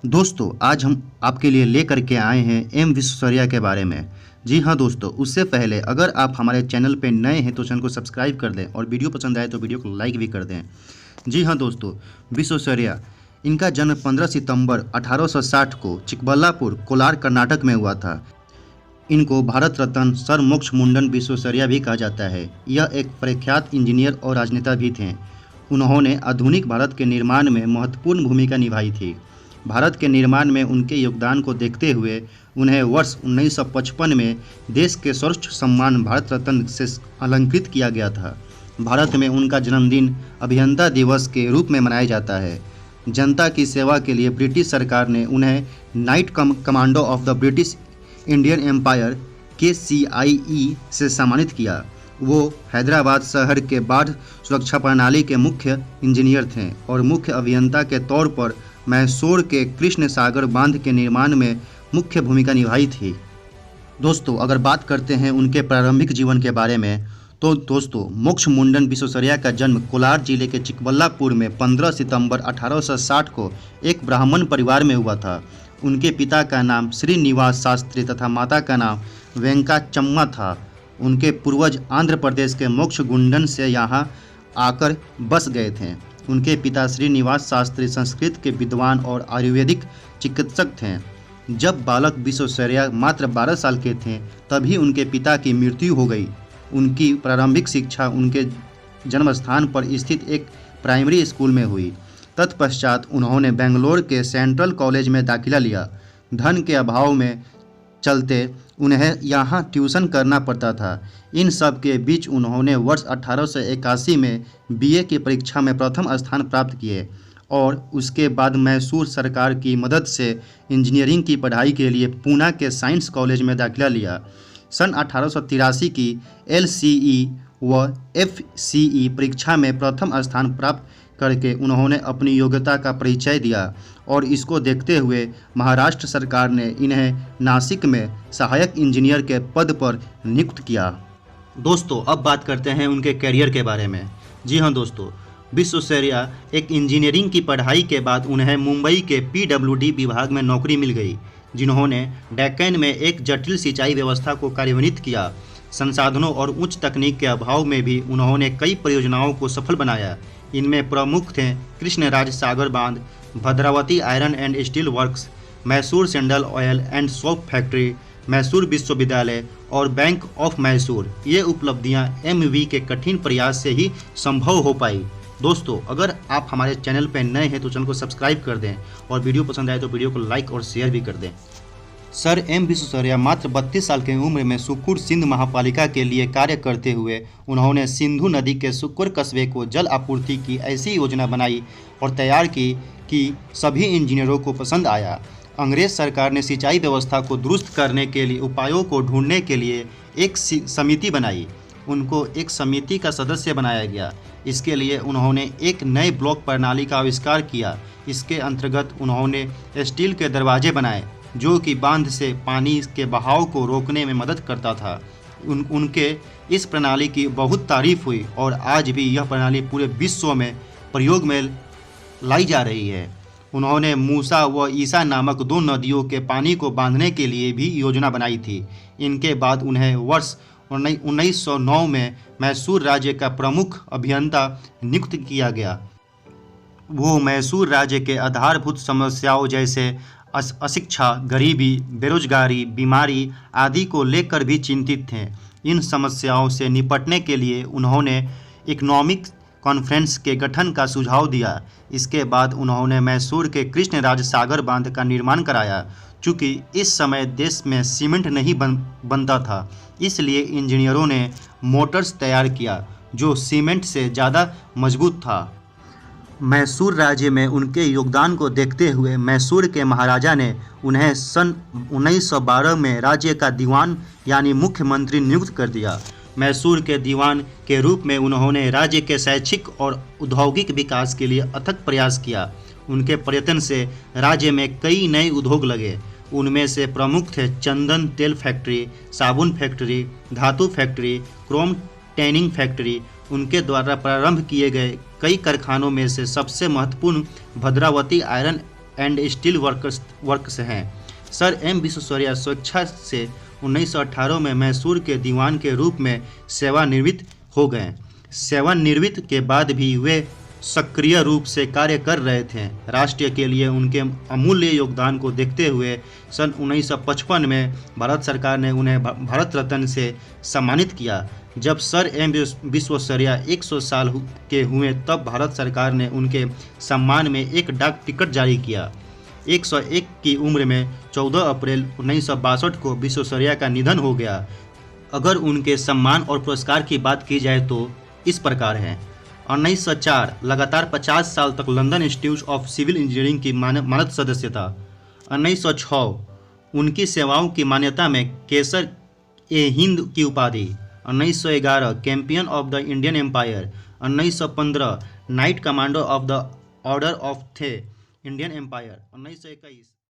दोस्तों आज हम आपके लिए लेकर के आए हैं एम विश्वेश्वरैया के बारे में। जी हाँ दोस्तों, उससे पहले अगर आप हमारे चैनल पर नए हैं तो चैनल को सब्सक्राइब कर दें और वीडियो पसंद आए तो वीडियो को लाइक भी कर दें। जी हाँ दोस्तों, विश्वेश्वरैया इनका जन्म 15 सितंबर 1860 को चिकबल्लापुर, कोलार, कर्नाटक में हुआ था। इनको भारत रत्न सर मोक्ष मुंडन विश्वेश्वरैया भी कहा जाता है। यह एक प्रख्यात इंजीनियर और राजनेता भी थे। उन्होंने आधुनिक भारत के निर्माण में महत्वपूर्ण भूमिका निभाई थी। भारत के निर्माण में उनके योगदान को देखते हुए उन्हें वर्ष 1955 में देश के सर्वोच्च सम्मान भारत रत्न से अलंकृत किया गया था। भारत में उनका जन्मदिन अभियंता दिवस के रूप में मनाया जाता है। जनता की सेवा के लिए ब्रिटिश सरकार ने उन्हें knight commando of the British Indian Empire KCIE से सम्मानित किया। वो हैदराबाद शहर के बाढ़ सुरक्षा प्रणाली के मुख्य इंजीनियर थे और मुख्य अभियंता के तौर पर मैसूर के कृष्ण सागर बांध के निर्माण में मुख्य भूमिका निभाई थी। दोस्तों अगर बात करते हैं उनके प्रारंभिक जीवन के बारे में तो दोस्तों मोक्ष मुंडन विश्वेश्वरैया का जन्म कोलार जिले के चिकबल्लापुर में 15 सितंबर 1860 को एक ब्राह्मण परिवार में हुआ था। उनके पिता का नाम श्रीनिवास शास्त्री तथा माता का नाम वेंकाचम्मा था। उनके पूर्वज आंध्र प्रदेश के मोक्ष गुंडन से यहाँ आकर बस गए थे। उनके पिता श्रीनिवास शास्त्री संस्कृत के विद्वान और आयुर्वेदिक चिकित्सक थे। जब बालक विश्वेश्वरैया मात्र 12 साल के थे तभी उनके पिता की मृत्यु हो गई। उनकी प्रारंभिक शिक्षा उनके जन्म स्थान पर स्थित एक प्राइमरी स्कूल में हुई। तत्पश्चात उन्होंने बेंगलोर के सेंट्रल कॉलेज में दाखिला लिया। धन के अभाव में चलते उन्हें यहाँ ट्यूशन करना पड़ता था। इन सब के बीच उन्होंने वर्ष 1881 में BA की परीक्षा में प्रथम स्थान प्राप्त किए और उसके बाद मैसूर सरकार की मदद से इंजीनियरिंग की पढ़ाई के लिए पूना के साइंस कॉलेज में दाखिला लिया। सन 1883 की LCE व FCE परीक्षा में प्रथम स्थान प्राप्त करके उन्होंने अपनी योग्यता का परिचय दिया और इसको देखते हुए महाराष्ट्र सरकार ने इन्हें नासिक में सहायक इंजीनियर के पद पर नियुक्त किया। दोस्तों अब बात करते हैं उनके करियर के बारे में। जी हाँ दोस्तों, विश्वेश्वरैया एक इंजीनियरिंग की पढ़ाई के बाद उन्हें मुंबई के PWD विभाग में नौकरी मिल गई, जिन्होंने डेक्कन में एक जटिल सिंचाई व्यवस्था को कार्यान्वित किया। संसाधनों और उच्च तकनीक के अभाव में भी उन्होंने कई परियोजनाओं को सफल बनाया। इनमें प्रमुख थे कृष्णराज सागर बांध, Bhadravati iron and steel works, Mysore sandal oil and soap factory, Mysore विश्वविद्यालय और बैंक ऑफ मैसूर। ये उपलब्धियां MV के कठिन प्रयास से ही संभव हो पाई। दोस्तों अगर आप हमारे चैनल पर नए हैं तो चैनल को सब्सक्राइब कर दें और वीडियो पसंद आए तो वीडियो को लाइक और शेयर भी कर दें। सर M विश्वेश्वरैया मात्र 32 साल की उम्र में सुक्कुर सिंध महापालिका के लिए कार्य करते हुए उन्होंने सिंधु नदी के सुक्कुर कस्बे को जल आपूर्ति की ऐसी योजना बनाई और तैयार की कि सभी इंजीनियरों को पसंद आया। अंग्रेज सरकार ने सिंचाई व्यवस्था को दुरुस्त करने के लिए उपायों को ढूंढने के लिए एक समिति बनाई। उनको एक समिति का सदस्य बनाया गया। इसके लिए उन्होंने एक नए ब्लॉक प्रणाली का आविष्कार किया। इसके अंतर्गत उन्होंने स्टील के दरवाजे बनाए जो कि बांध से पानी के बहाव को रोकने में मदद करता था। उनके इस प्रणाली की बहुत तारीफ हुई और आज भी यह प्रणाली पूरे विश्व में प्रयोग में लाई जा रही है। उन्होंने मूसा व ईसा नामक 2 नदियों के पानी को बांधने के लिए भी योजना बनाई थी। इनके बाद उन्हें वर्ष 1909 में मैसूर राज्य का प्रमुख अभियंता नियुक्त किया गया। वो मैसूर राज्य के आधारभूत समस्याओं जैसे अशिक्षा, गरीबी, बेरोजगारी, बीमारी आदि को लेकर भी चिंतित थे। इन समस्याओं से निपटने के लिए उन्होंने इकोनॉमिक कॉन्फ्रेंस के गठन का सुझाव दिया। इसके बाद उन्होंने मैसूर के कृष्णराज सागर बांध का निर्माण कराया। चूँकि इस समय देश में सीमेंट नहीं बनता था, इसलिए इंजीनियरों ने मोटर्स तैयार किया जो सीमेंट से ज़्यादा मजबूत था। मैसूर राज्य में उनके योगदान को देखते हुए मैसूर के महाराजा ने उन्हें सन 1912 में राज्य का दीवान यानी मुख्यमंत्री नियुक्त कर दिया। मैसूर के दीवान के रूप में उन्होंने राज्य के शैक्षिक और औद्योगिक विकास के लिए अथक प्रयास किया। उनके प्रयत्न से राज्य में कई नए उद्योग लगे। उनमें से प्रमुख थे चंदन तेल फैक्ट्री, साबुन फैक्ट्री, धातु फैक्ट्री, क्रोम टैनिंग फैक्ट्री। उनके द्वारा प्रारंभ किए गए कई कारखानों में से सबसे महत्वपूर्ण Bhadravati iron and steel works हैं। सर एम विश्वेश्वरैया स्वेच्छा से 1918 में मैसूर के दीवान के रूप में सेवानिवृत्त हो गए। सेवानिवृत्त के बाद भी वे सक्रिय रूप से कार्य कर रहे थे। राष्ट्र के लिए उनके अमूल्य योगदान को देखते हुए सन 1955 में भारत सरकार ने उन्हें भारत रत्न से सम्मानित किया। जब सर एम विश्वेश्वरैया 100 साल के हुए तब भारत सरकार ने उनके सम्मान में एक डाक टिकट जारी किया। 101 की उम्र में 14 अप्रैल 1962 को विश्वेश्वरैया का निधन हो गया। अगर उनके सम्मान और पुरस्कार की बात की जाए तो इस प्रकार हैं। 1904 लगातार 50 साल तक London Institute of Civil Engineering की मानद सदस्यता। 1906 उनकी सेवाओं की मान्यता में केसर ए हिंद की उपाधि। 1911 champion of the Indian Empire. 1915 knight commander of the order of the Indian Empire. 1921